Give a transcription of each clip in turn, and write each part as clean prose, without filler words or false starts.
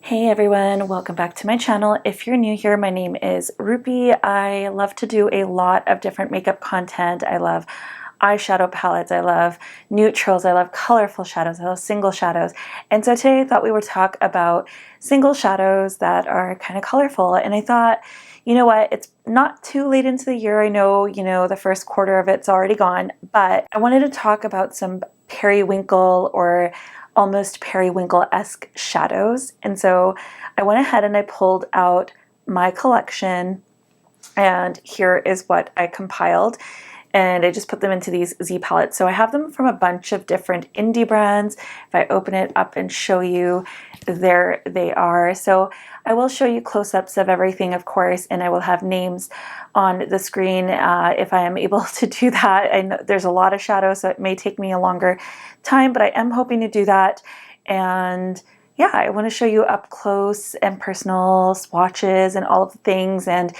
Hey everyone, welcome back to my channel. If you're new here, my name is Rupy. I love to do a lot of different makeup content. I love eyeshadow palettes, I love neutrals, I love colorful shadows, I love single shadows. And so today I thought we would talk about single shadows that are kind of colorful. And I thought, you know what, it's not too late into the year. I know, the first quarter of it's already gone, but I wanted to talk about some periwinkle or almost periwinkle-esque shadows. And so I went ahead and I pulled out my collection, and here is what I compiled. And I just put them into these Z palettes. So I have them from a bunch of different indie brands. If I open it up and show you, there they are. So I will show you close-ups of everything, of course, and I will have names on the screen if I am able to do that. I know there's a lot of shadows, so it may take me a longer time, but I am hoping to do that. And yeah, I want to show you up close and personal swatches and all of the things, and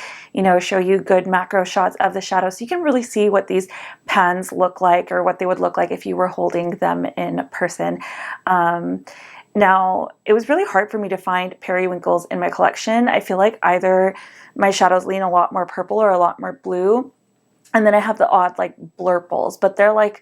show you good macro shots of the shadows so you can really see what these pans look like, or what they would look like if you were holding them in person. Now, it was really hard for me to find periwinkles in my collection. I feel like either my shadows lean a lot more purple or a lot more blue, and then I have the odd like blurples, but they're like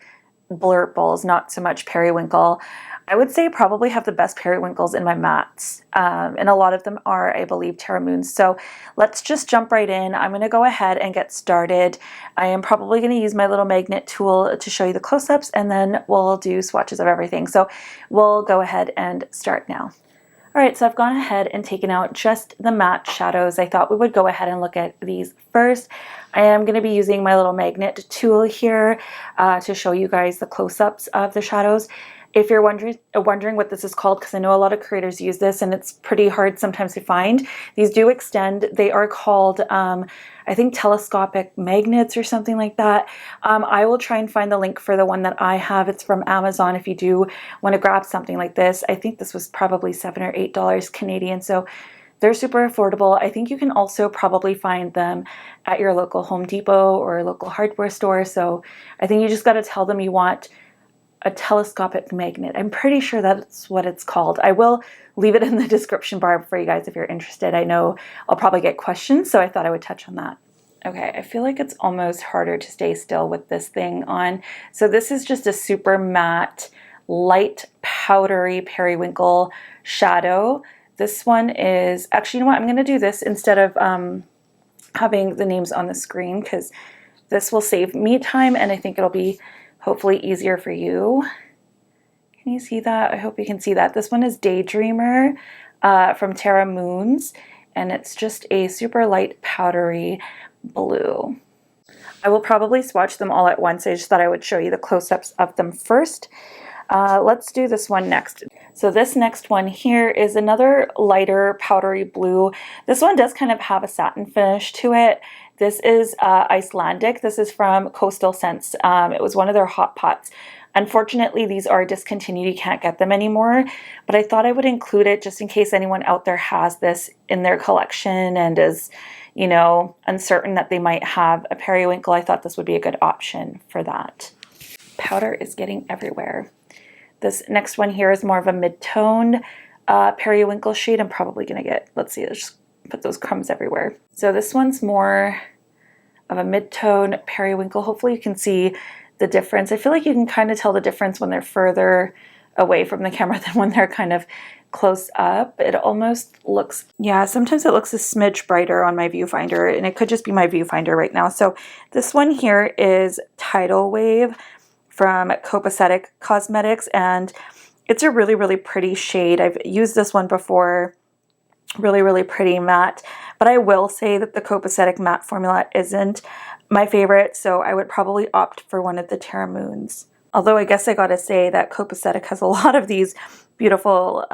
blurples, not so much periwinkle. I would say probably have the best periwinkles in my mattes, and a lot of them are, I believe, Terra Moons. So let's just jump right in. I'm going to go ahead and get started. I am probably going to use my little magnet tool to show you the close-ups, and then we'll do swatches of everything. So we'll go ahead and start now. All right, so I've gone ahead and taken out just the matte shadows. I thought we would go ahead and look at these first. I am going to be using my little magnet tool here to show you guys the close-ups of the shadows. If you're wondering what this is called, because I know a lot of creators use this and it's pretty hard sometimes to find, these do extend. They are called, I think, telescopic magnets or something like that. I will try and find the link for the one that I have. It's from Amazon if you do want to grab something like this. I think this was probably $7 or $8 Canadian, so they're super affordable. I think you can also probably find them at your local Home Depot or local hardware store. So I think you just got to tell them you want a telescopic magnet. I'm pretty sure that's what it's called. I will leave it in the description bar for you guys if you're interested. I know I'll probably get questions, so I thought I would touch on that. Okay, I feel like it's almost harder to stay still with this thing on. So this is just a super matte, light, powdery periwinkle shadow. This one is, actually, you know what? I'm going to do this instead of having the names on the screen, because this will save me time, and I think it'll be hopefully easier for you. Can you see that? I hope you can see that. This one is Daydreamer from Terra Moons, and it's just a super light powdery blue. I will probably swatch them all at once. I just thought I would show you the close-ups of them first. Let's do this one next. So this next one here is another lighter powdery blue. This one does kind of have a satin finish to it. This is Icelandic. This is from Coastal Scents. It was one of their hot pots. Unfortunately, these are discontinued. You can't get them anymore, but I thought I would include it just in case anyone out there has this in their collection and is, uncertain that they might have a periwinkle. I thought this would be a good option for that. Powder is getting everywhere. This next one here is more of a mid-toned periwinkle shade. I'm probably going to get, let's see, let's just put those crumbs everywhere. So this one's more of a mid-tone periwinkle. Hopefully you can see the difference. I feel like you can kind of tell the difference when they're further away from the camera than when they're kind of close up. It almost looks, yeah, sometimes it looks a smidge brighter on my viewfinder, and it could just be my viewfinder right now. So this one here is Tidal Wave from Copacetic Cosmetics, and it's a really, really pretty shade. I've used this one before. Really, really pretty matte, but I will say that the Copacetic matte formula isn't my favorite, so I would probably opt for one of the Terra Moons. Although I guess I gotta say that Copacetic has a lot of these beautiful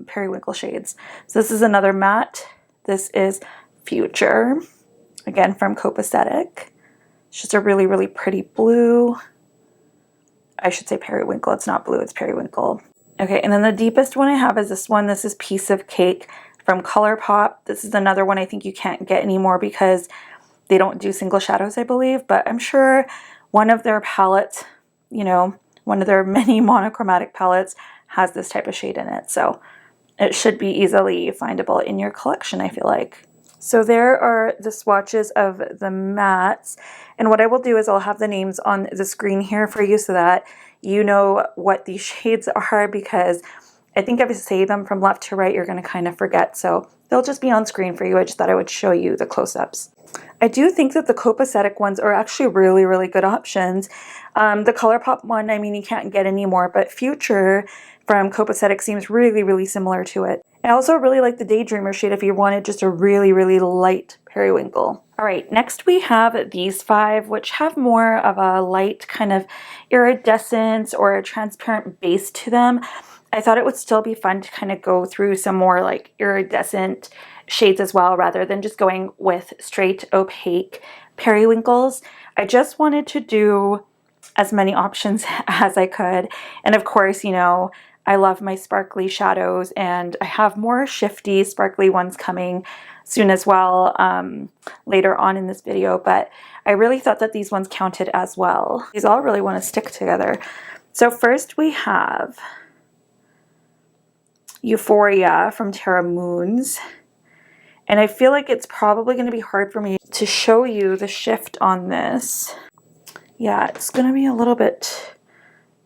periwinkle shades. So this is another matte. This is Future, again from Copacetic. It's just a really, really pretty blue. I should say periwinkle. It's not blue, it's periwinkle. Okay, and then the deepest one I have is this one. This is Piece of Cake from ColourPop. This is another one I think you can't get anymore because they don't do single shadows, I believe, but I'm sure one of their palettes, one of their many monochromatic palettes has this type of shade in it. So it should be easily findable in your collection, I feel like. So there are the swatches of the mattes, and what I will do is I'll have the names on the screen here for you so that you know what these shades are, because I think if I say them from left to right, you're going to kind of forget. So they'll just be on screen for you. I just thought I would show you the close-ups. I do think that the Copacetic ones are actually really, really good options. The ColourPop one, I mean, you can't get any more, but Future from Copacetic seems really, really similar to it. I also really like the Daydreamer shade if you wanted just a really, really light periwinkle. All right, next we have these 5, which have more of a light kind of iridescence or a transparent base to them. I thought it would still be fun to kind of go through some more like iridescent shades as well, rather than just going with straight opaque periwinkles. I just wanted to do as many options as I could. And of course, you know, I love my sparkly shadows, and I have more shifty sparkly ones coming soon as well later on in this video, but I really thought that these ones counted as well. These all really want to stick together. So first we have Euphoria from Terra Moons. And I feel like it's probably going to be hard for me to show you the shift on this. Yeah, it's going to be a little bit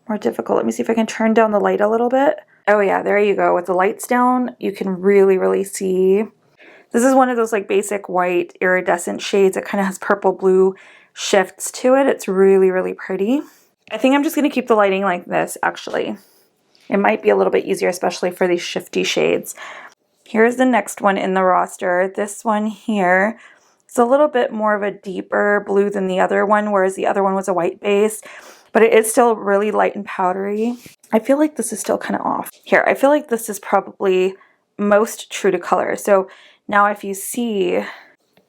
more difficult. Let me see if I can turn down the light a little bit. Oh yeah, there you go. With the lights down, you can really, really see. This is one of those like basic white iridescent shades. It kind of has purple blue shifts to it. It's really, really pretty. I think I'm just going to keep the lighting like this, actually. It might be a little bit easier, especially for these shifty shades. Here's the next one in the roster. This one here, it's a little bit more of a deeper blue than the other one, whereas the other one was a white base, but it is still really light and powdery. I feel like this is still kind of off. Here, I feel like this is probably most true to color. So now if you see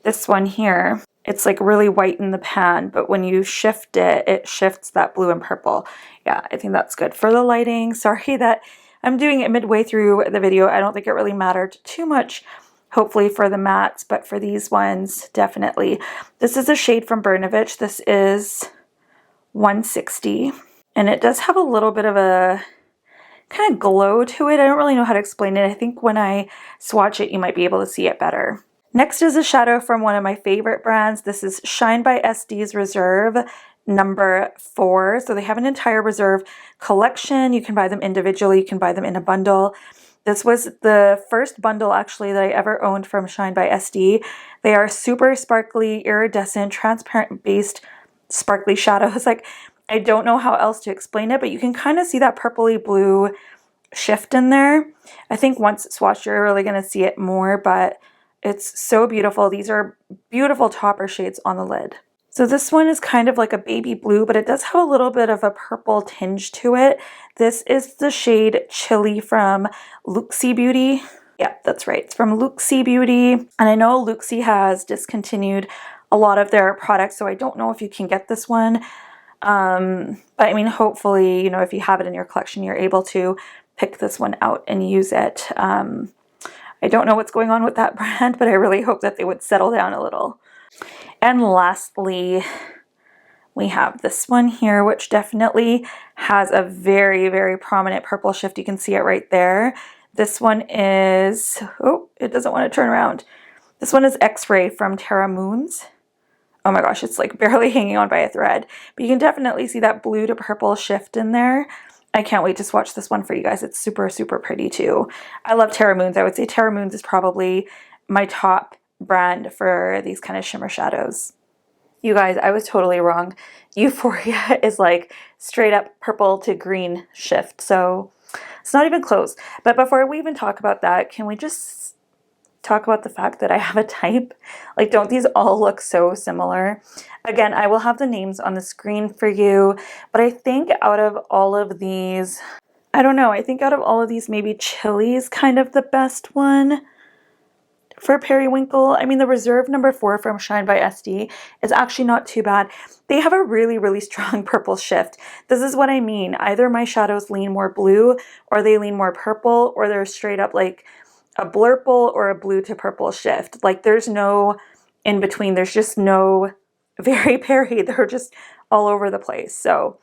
this one here, it's like really white in the pan, but when you shift it, it shifts that blue and purple. Yeah, I think that's good for the lighting. Sorry that I'm doing it midway through the video. I don't think it really mattered too much, hopefully, for the mattes, but for these ones, definitely. This is a shade from Bernovich. This is 160, and it does have a little bit of a kind of glow to it. I don't really know how to explain it. I think when I swatch it, you might be able to see it better. Next is a shadow from one of my favorite brands. This is Shine by SD's Reserve number 4. So they have an entire Reserve collection. You can buy them individually. You can buy them in a bundle. This was the first bundle actually that I ever owned from Shine by SD. They are super sparkly, iridescent, transparent based sparkly shadows. Like, I don't know how else to explain it, but you can kind of see that purpley blue shift in there. I think once it's swatched, you're really going to see it more, but it's so beautiful. These are beautiful topper shades on the lid. So this one is kind of like a baby blue, but it does have a little bit of a purple tinge to it. This is the shade Chili from Luxie Beauty. Yeah, that's right. It's from Luxie Beauty. And I know Luxie has discontinued a lot of their products, so I don't know if you can get this one. But I mean, hopefully, you know, if you have it in your collection, you're able to pick this one out and use it. I don't know what's going on with that brand, but I really hope that they would settle down a little. And lastly, we have this one here, which definitely has a very, very prominent purple shift. You can see it right there. This one is, oh, it doesn't want to turn around. This one is X-Ray from Terra Moons. Oh my gosh, it's like barely hanging on by a thread. But you can definitely see that blue to purple shift in there. I can't wait to swatch this one for you guys. It's super, super pretty too. I love Terra Moons. I would say Terra Moons is probably my top brand for these kind of shimmer shadows. You guys, I was totally wrong. Euphoria is like straight up purple to green shift. So it's not even close. But before we even talk about that, can we just talk about the fact that I have a type? Like, don't these all look so similar? Again, I will have the names on the screen for you, but I think out of all of these, I don't know, I think out of all of these, maybe Chili's kind of the best one for periwinkle. I mean, the Reserve number 4 from Shine by SD is actually not too bad. They have a really, really strong purple shift. This is what I mean. Either my shadows lean more blue, or they lean more purple, or they're straight up like a blurple or a blue to purple shift. Like, there's no in between. There's just no very Peri. They're just all over the place. So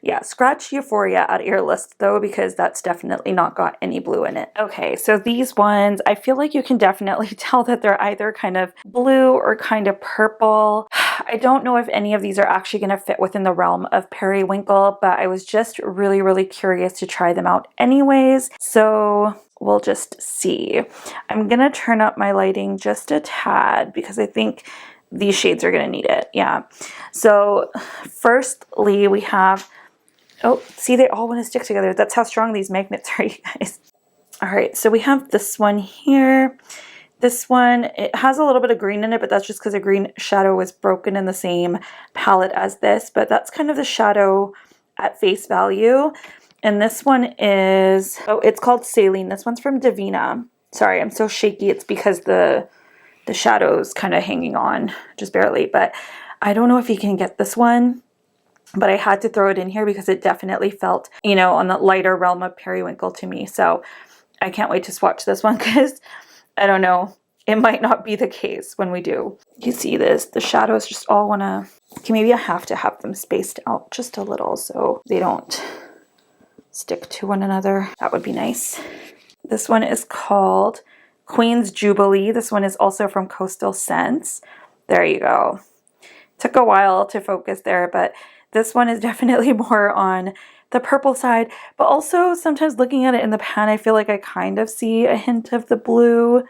Yeah, scratch Euphoria out of your list though, because that's definitely not got any blue in it. Okay, so these ones, I feel like you can definitely tell that they're either kind of blue or kind of purple. I don't know if any of these are actually going to fit within the realm of periwinkle, but I was just really, really curious to try them out anyways. So we'll just see. I'm going to turn up my lighting just a tad because I think these shades are going to need it. Yeah. So firstly, we have, oh, see, they all want to stick together. That's how strong these magnets are, you guys. All right. So we have this one here. This one, it has a little bit of green in it, but that's just because a green shadow was broken in the same palette as this. But that's kind of the shadow at face value. And this one is, oh, it's called Saline. This one's from Davina. Sorry, I'm so shaky. It's because the shadow's kind of hanging on, just barely. But I don't know if you can get this one, but I had to throw it in here because it definitely felt, you know, on the lighter realm of periwinkle to me. So I can't wait to swatch this one because I don't know, it might not be the case when we do. You see this, the shadows just all wanna, okay, maybe I have to have them spaced out just a little so they don't stick to one another. That would be nice. This one is called Queen's Jubilee. This one is also from Coastal Scents. There you go. Took a while to focus there, but this one is definitely more on the purple side, but also sometimes looking at it in the pan, I feel like I kind of see a hint of the blue.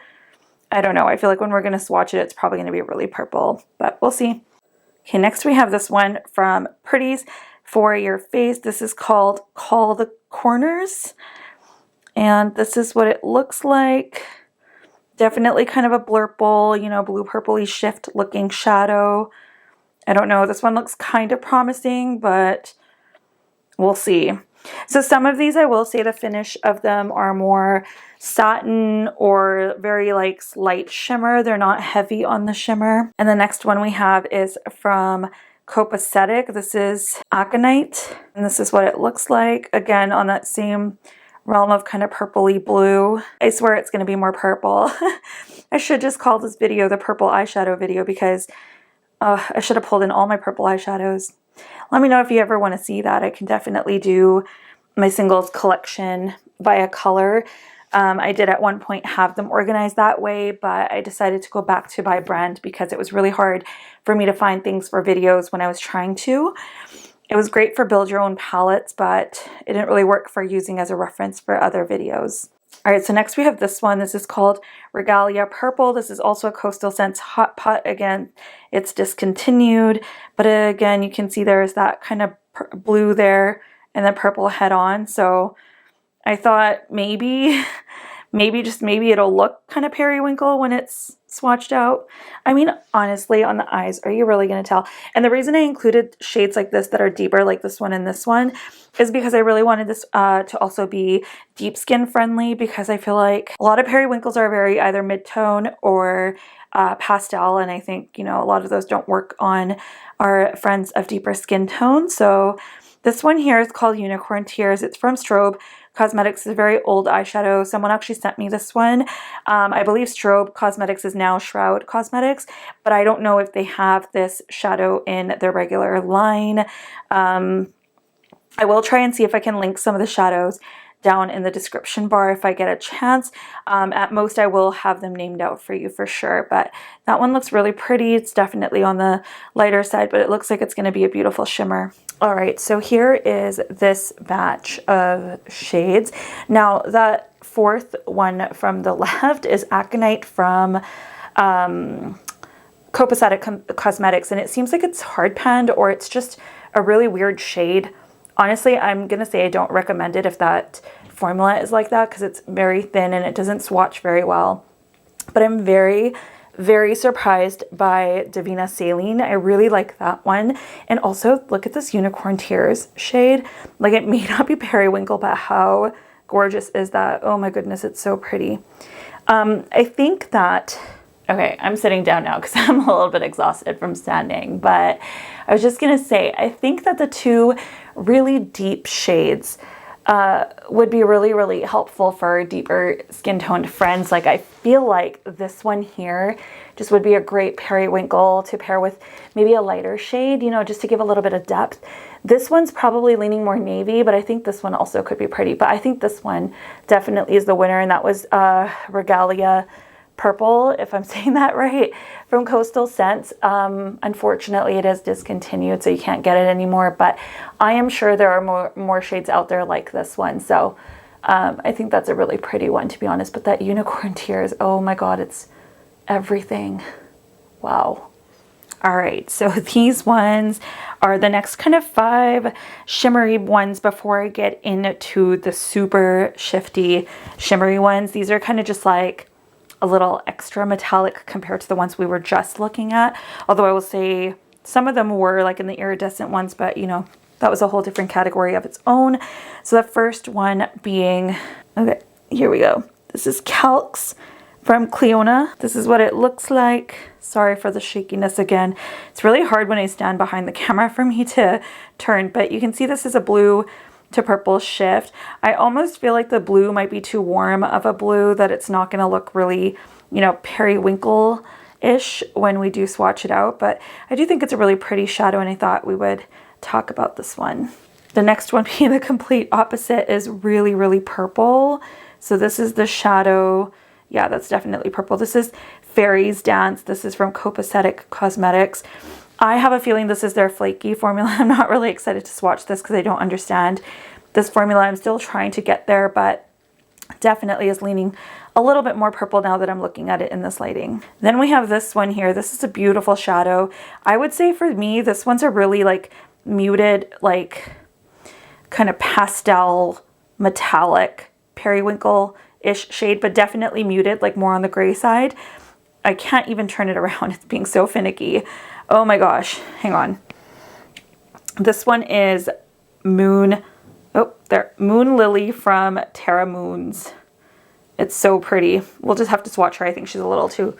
I don't know. I feel like when we're going to swatch it, it's probably going to be really purple, but we'll see. Okay, next we have this one from Pretty's for your face. This is called Call the Corners, and this is what it looks like. Definitely kind of a blurple, you know, blue purpley shift looking shadow. I don't know. This one looks kind of promising, but we'll see. So some of these, I will say the finish of them are more satin or very like slight shimmer. They're not heavy on the shimmer. And the next one we have is from Copacetic. This is Aconite, and this is what it looks like. Again, on that same realm of kind of purpley blue. I swear it's going to be more purple. I should just call this video the purple eyeshadow video because I should have pulled in all my purple eyeshadows. Let me know if you ever want to see that. I can definitely do my singles collection via color. I did at one point have them organized that way, but I decided to go back to by brand because it was really hard for me to find things for videos when I was trying to. It was great for build your own palettes, but it didn't really work for using as a reference for other videos. All right, so next we have this one. This is called Regalia Purple. This is also a Coastal Scents Hot Pot. Again, it's discontinued, but again, you can see there's that kind of blue there and then purple head on. So I thought maybe it'll look kind of periwinkle when it's swatched out. I mean, honestly, on the eyes, are you really going to tell? And the reason I included shades like this that are deeper, like this one and this one, is because I really wanted this to also be deep skin friendly, because I feel like a lot of periwinkles are very either mid-tone or pastel, and I think, you know, a lot of those don't work on our friends of deeper skin tone. So this one here is called Unicorn Tears. It's from Strobe Cosmetics. Is a very old eyeshadow. Someone actually sent me this one. I believe Strobe Cosmetics is now Shroud Cosmetics, but I don't know if they have this shadow in their regular line. I will try and see if I can link some of the shadows down in the description bar if I get a chance. At most, I will have them named out for you for sure, but that one looks really pretty. It's definitely on the lighter side, but it looks like it's going to be a beautiful shimmer. All right, so here is this batch of shades. Now, that fourth one from the left is Aconite from Copacetic Cosmetics, and it seems like it's hard panned or it's just a really weird shade. Honestly, I'm going to say I don't recommend it if that formula is like that, because it's very thin and it doesn't swatch very well. But I'm very, very surprised by Davina Saline. I really like that one. And also, look at this Unicorn Tears shade. Like, it may not be periwinkle, but how gorgeous is that? Oh my goodness, it's so pretty. I think that... Okay, I'm sitting down now because I'm a little bit exhausted from standing, but I was just going to say, I think that the two really deep shades would be really, really helpful for deeper skin toned friends. Like I feel like this one here just would be a great periwinkle to pair with maybe a lighter shade, you know, just to give a little bit of depth. This one's probably leaning more navy, but I think this one also could be pretty. But I think this one definitely is the winner, and that was Regalia Purple, if I'm saying that right, from Coastal Scents. Unfortunately, it is discontinued, so you can't get it anymore, but I am sure there are more shades out there like this one. So I think that's a really pretty one, to be honest. But that unicorn tears, oh my god, it's everything. Wow. All right, so these ones are the next kind of 5 shimmery ones before I get into the super shifty shimmery ones. These are kind of just like a little extra metallic compared to the ones we were just looking at. Although I will say some of them were like in the iridescent ones, but you know, that was a whole different category of its own. So the first one being, okay, here we go. This is Calx from Cleona. This is what it looks like. Sorry for the shakiness again. It's really hard when I stand behind the camera for me to turn, but you can see this is a blue to purple shift. I almost feel like the blue might be too warm of a blue, that it's not going to look really, you know, periwinkle-ish when we do swatch it out, but I do think it's a really pretty shadow, and I thought we would talk about this one. The next one being the complete opposite is really, really purple. So this is the shadow. Yeah, that's definitely purple. This is Fairies Dance. This is from Copacetic Cosmetics. I have a feeling this is their flaky formula. I'm not really excited to swatch this because I don't understand this formula. I'm still trying to get there, but definitely is leaning a little bit more purple now that I'm looking at it in this lighting. Then we have this one here. This is a beautiful shadow. I would say for me, this one's a really like muted, like kind of pastel metallic periwinkle-ish shade, but definitely muted, like more on the gray side. I can't even turn it around. It's being so finicky. Oh my gosh, hang on. This one is Moon Lily from Terra Moons. It's so pretty. We'll just have to swatch her. I think she's a little too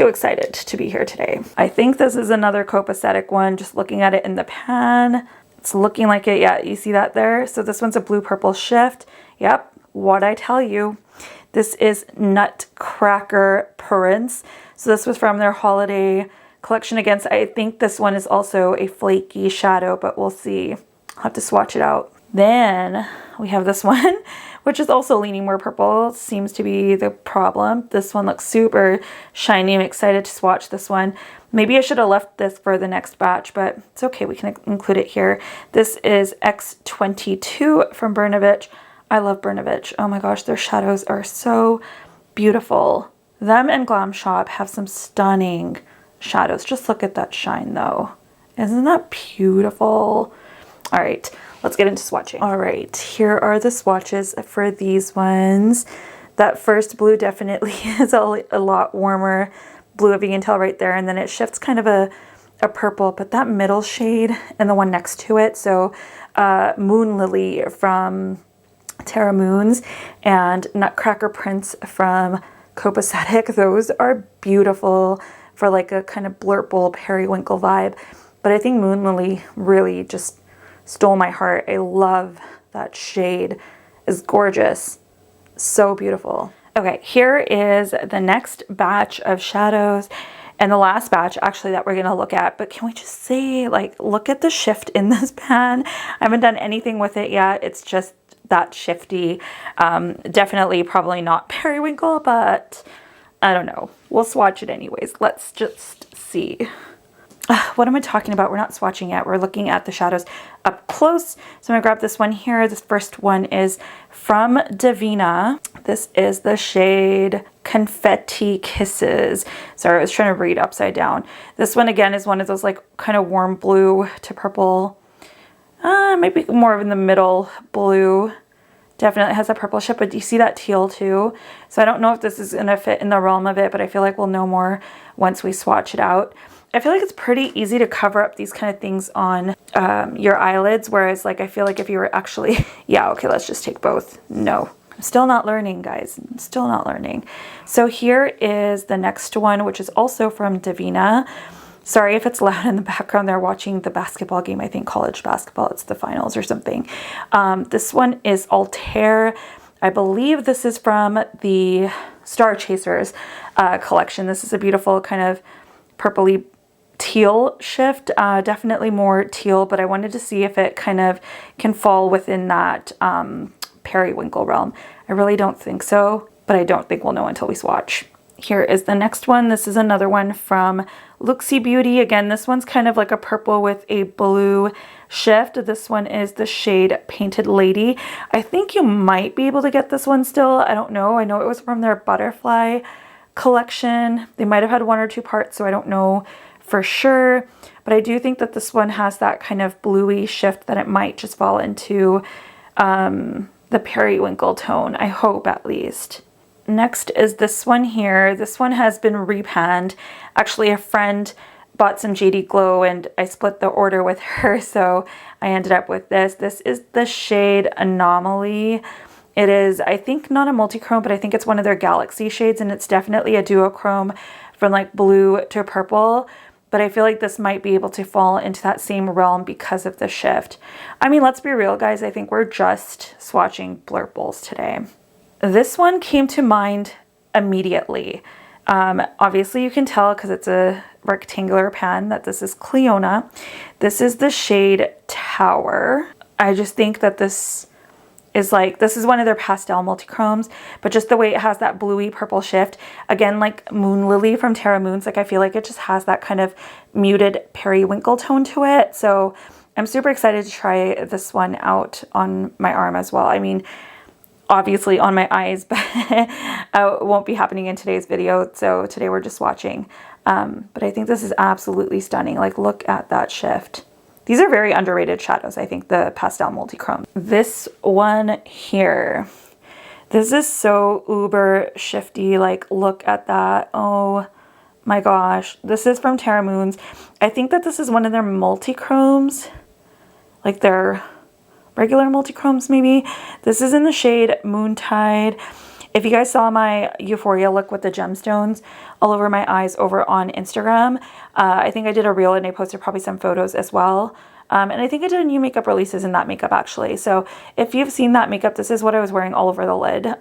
excited to be here today. I think this is another Copacetic one, just looking at it in the pan. It's looking like it. Yeah, you see that there? So this one's a blue purple shift. Yep, what'd I tell you? This is Nutcracker Prince. So this was from their holiday collection. Again, I think this one is also a flaky shadow, but we'll see. I'll have to swatch it out. Then we have this one, which is also leaning more purple. Seems to be the problem. This one looks super shiny. I'm excited to swatch this one. Maybe I should have left this for the next batch, but it's okay. We can include it here. This is X22 from Brnovich. I love Brnovich. Oh my gosh, their shadows are so beautiful. Them and Glam Shop have some stunning shadows. Just look at that shine though. Isn't that beautiful? All right, let's get into swatching. All right, here are the swatches for these ones. That first blue definitely is a lot warmer blue, if you can tell right there, and then it shifts kind of a purple, but that middle shade and the one next to it, so Moon Lily from Terra Moons and Nutcracker Prince from Copacetic, those are beautiful for like a kind of blurple periwinkle vibe. But I think Moon Lily really just stole my heart. I love that shade. It's gorgeous. So beautiful. Okay, here is the next batch of shadows and the last batch actually that we're going to look at. But can we just say, like, look at the shift in this pan. I haven't done anything with it yet. It's just that shifty. Definitely probably not periwinkle, but I don't know. We'll swatch it anyways. Let's just see. What am I talking about? We're not swatching yet. We're looking at the shadows up close. So I'm gonna grab this one here. This first one is from Davina. This is the shade Confetti Kisses. Sorry, I was trying to read upside down. This one again is one of those like kind of warm blue to purple. Maybe more of in the middle blue. Definitely has a purple shift, but do you see that teal too? So I don't know if this is gonna fit in the realm of it, but I feel like we'll know more once we swatch it out. I feel like it's pretty easy to cover up these kind of things on your eyelids, whereas like I feel like if you were actually, yeah, okay, let's just take both. No, I'm still not learning, guys. I'm still not learning. So here is the next one, which is also from Davina. Sorry if it's loud in the background. They're watching the basketball game. I think college basketball. It's the finals or something. This one is Altair. I believe this is from the Star Chasers collection. This is a beautiful kind of purpley teal shift. Definitely more teal, but I wanted to see if it kind of can fall within that periwinkle realm. I really don't think so, but I don't think we'll know until we swatch. Here is the next one. This is another one from Luxie Beauty. Again, this one's kind of like a purple with a blue shift. This one is the shade Painted Lady. I think you might be able to get this one still. I don't know. I know it was from their Butterfly collection. They might have had 1 or 2 parts, so I don't know for sure. But I do think that this one has that kind of bluey shift that it might just fall into the periwinkle tone. I hope, at least. Next is this one here. This one has been repanned. Actually, a friend bought some JD Glow and I split the order with her, so I ended up with this. This is the shade Anomaly. It is, I think, not a multi-chrome, but I think it's one of their Galaxy shades, and it's definitely a duochrome from like blue to purple. But I feel like this might be able to fall into that same realm because of the shift. I mean, let's be real, guys. I think we're just swatching blurples today. This one came to mind immediately. Obviously you can tell because it's a rectangular pan that this is Cleona. This is the shade Tower. I just think that this is one of their pastel multichromes, but just the way it has that bluey purple shift, again, like Moon Lily from Terra Moons, like I feel like it just has that kind of muted periwinkle tone to it. So I'm super excited to try this one out on my arm as well. I mean, obviously on my eyes, but it won't be happening in today's video. So today we're just watching. But I think this is absolutely stunning. Like, look at that shift. These are very underrated shadows, I think, the pastel multichrome. This one here, this is so uber shifty. Like, look at that. Oh my gosh. This is from Terra Moons. I think that this is one of their multichromes, like their regular multichromes maybe. This is in the shade Moontide. If you guys saw my Euphoria look with the gemstones all over my eyes over on Instagram, I think I did a reel and I posted probably some photos as well. And I think I did a new makeup releases in that makeup actually. So if you've seen that makeup, this is what I was wearing all over the lid.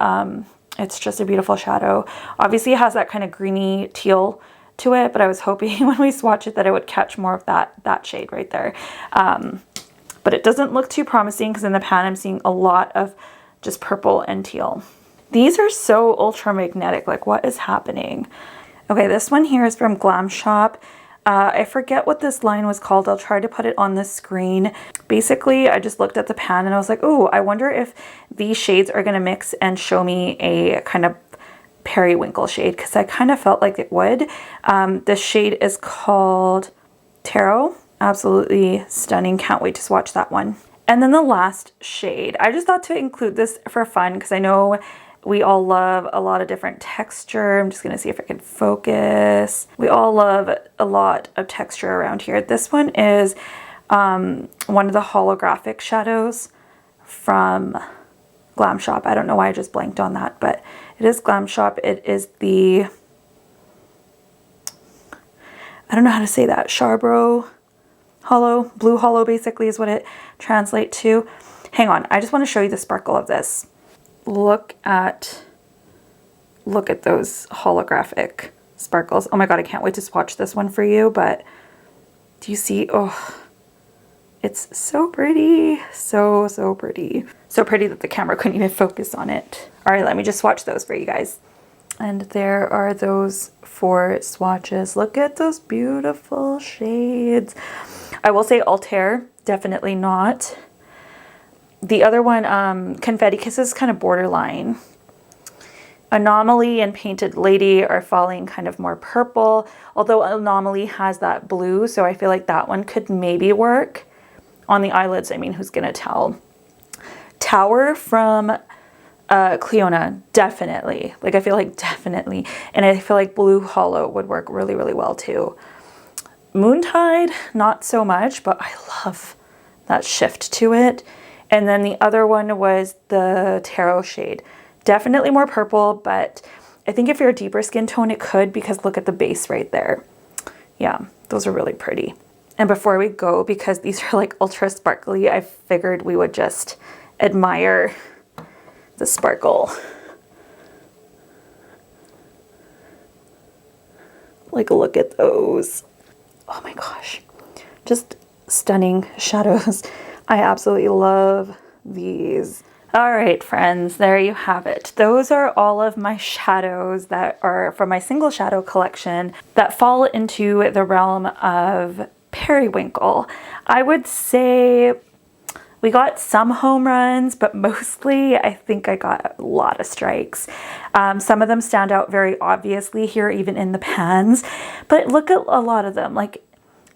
It's just a beautiful shadow. Obviously it has that kind of greeny teal to it, but I was hoping when we swatch it that it would catch more of that shade right there. But it doesn't look too promising because in the pan I'm seeing a lot of just purple and teal. These are so ultra magnetic. Like, what is happening? Okay, this one here is from Glam Shop. I forget what this line was called. I'll try to put it on the screen. Basically, I just looked at the pan and I was like, oh, I wonder if these shades are going to mix and show me a kind of periwinkle shade, because I kind of felt like it would. This shade is called Tarot. Absolutely stunning. Can't wait to swatch that one. And then the last shade, I just thought to include this for fun because I know we all love a lot of different texture. I'm just going to see if I can focus. We all love a lot of texture around here. This one is one of the holographic shadows from Glam Shop. I don't know why I just blanked on that, but it is Glam Shop. It is the, I don't know how to say that, Charbrow Hollow, Blue Hollow basically is what it translates to. Hang on, I just want to show you the sparkle of this. Look at those holographic sparkles. Oh my god, I can't wait to swatch this one for you, but do you see? Oh, it's so pretty. So pretty. So pretty that the camera couldn't even focus on it. All right, let me just swatch those for you guys. And there are those 4 swatches. Look at those beautiful shades. I will say Altair, definitely not. The other one, Confetti Kisses, kind of borderline. Anomaly and Painted Lady are falling kind of more purple, although Anomaly has that blue, so I feel like that one could maybe work. On the eyelids, I mean, who's gonna tell? Tower from Cleona, definitely. Like, I feel like definitely. And I feel like Blue Hollow would work really, really well too. Moontide, not so much, but I love that shift to it. And then the other one was the Tarot shade. Definitely more purple, but I think if you're a deeper skin tone, it could, because look at the base right there. Yeah, Those are really pretty. And before we go, because these are like ultra sparkly, I figured we would just admire the sparkle. Like, look at those. Oh my gosh. Just stunning shadows. I absolutely love these. All right, friends, there you have it. Those are all of my shadows that are from my single shadow collection that fall into the realm of periwinkle. I would say we got some home runs, but mostly I think I got a lot of strikes. Some of them stand out very obviously here, even in the pans, but look at a lot of them. Like,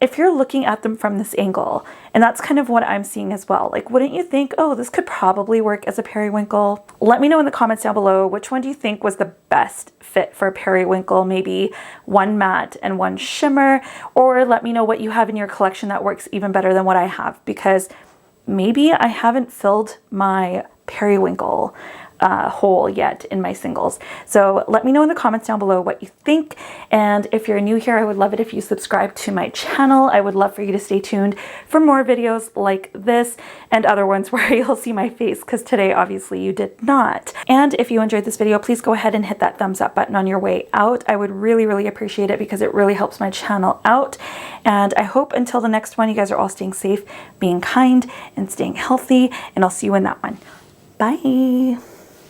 if you're looking at them from this angle, and that's kind of what I'm seeing as well, like, wouldn't you think, oh, this could probably work as a periwinkle? Let me know in the comments down below, which one do you think was the best fit for a periwinkle? Maybe one matte and one shimmer, or let me know what you have in your collection that works even better than what I have, because maybe I haven't filled my periwinkle hole yet in my singles. So let me know in the comments down below what you think. And if you're new here, I would love it if you subscribe to my channel. I would love for you to stay tuned for more videos like this and other ones where you'll see my face, because today obviously you did not. And if you enjoyed this video, please go ahead and hit that thumbs up button on your way out. I would really, really appreciate it, because it really helps my channel out. And I hope until the next one, you guys are all staying safe, being kind, and staying healthy, and I'll see you in that one. Bye.